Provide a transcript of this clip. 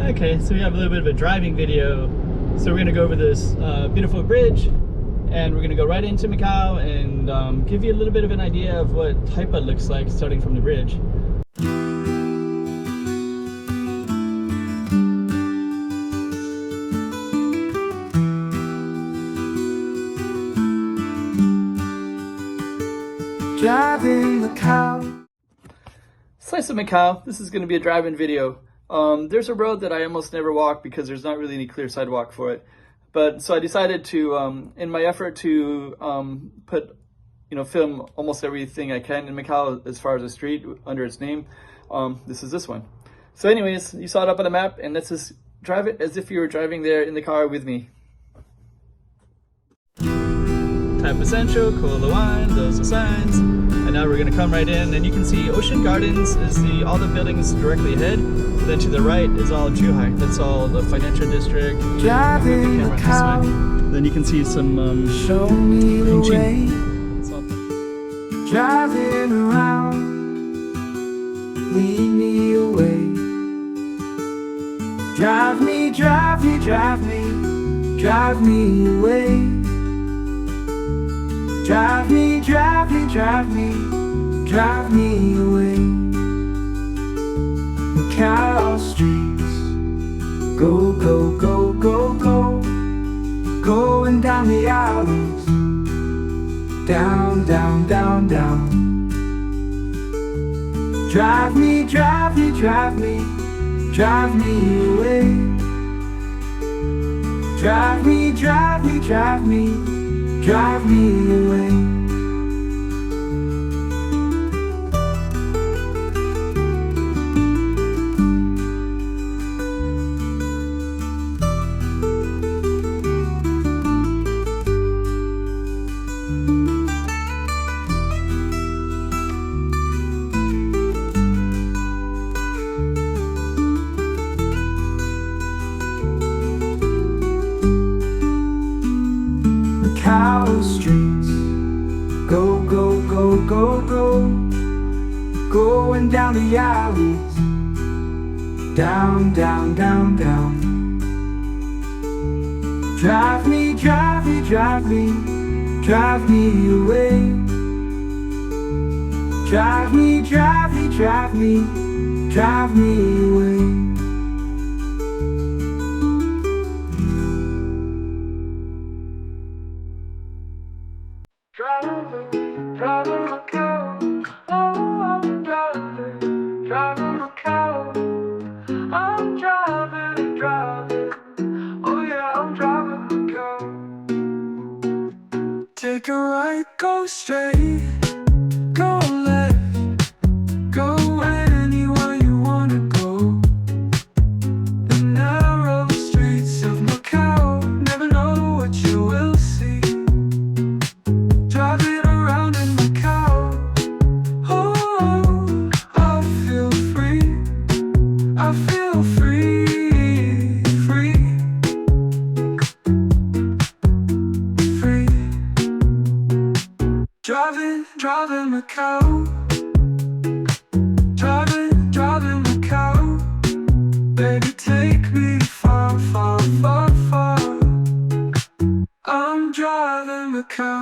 Okay, so we have a little bit of a driving video. So we're gonna go over this beautiful bridge, and we're gonna go right into Macau and give you a little bit of an idea of what Taipa looks like starting from the bridge. Driving Macau. Slice of Macau. This is going to be a drive-in video. There's a road that I almost never walk because there's not really any clear sidewalk for it. But so I decided to, in my effort to film almost everything I can in Macau as far as a street under its name. This is this one. So anyways, you saw it up on the map, and let's just drive it as if you were driving there in the car with me. Taipa Central, Koloan, those are signs. And now we're gonna come right in, and you can see Ocean Gardens is all the buildings directly ahead. Then to the right is all Zhuhai. That's all the financial district. Driving Macau. Then you can see some Show me the way. Pingqing. Driving around. Lead me away. Drive me, drive me, drive me. Drive me away. Drive me, drive me, drive me, drive me away. Macau streets, go, go, go, go, go. Going down the alleys, down, down, down, down. Drive me, drive me, drive me, drive me away. Drive me, drive me, drive me. Drive me away. Macau streets, go, go, go, go, go. Going down the alleys, down, down, down, down. Drive me, drive me, drive me, drive me away. Drive me, drive me, drive me, drive me away. Driving Macau, oh, I'm driving Macau. I'm driving, oh yeah, I'm driving Macau. Take a right, go straight, go left, go anywhere you wanna go. The narrow streets of Macau, never know what you will see. Driving around in Macau, oh, I feel free, I feel free, free, free. Driving Macau, driving Macau. Baby, take me far, far, far, far. I'm driving Macau.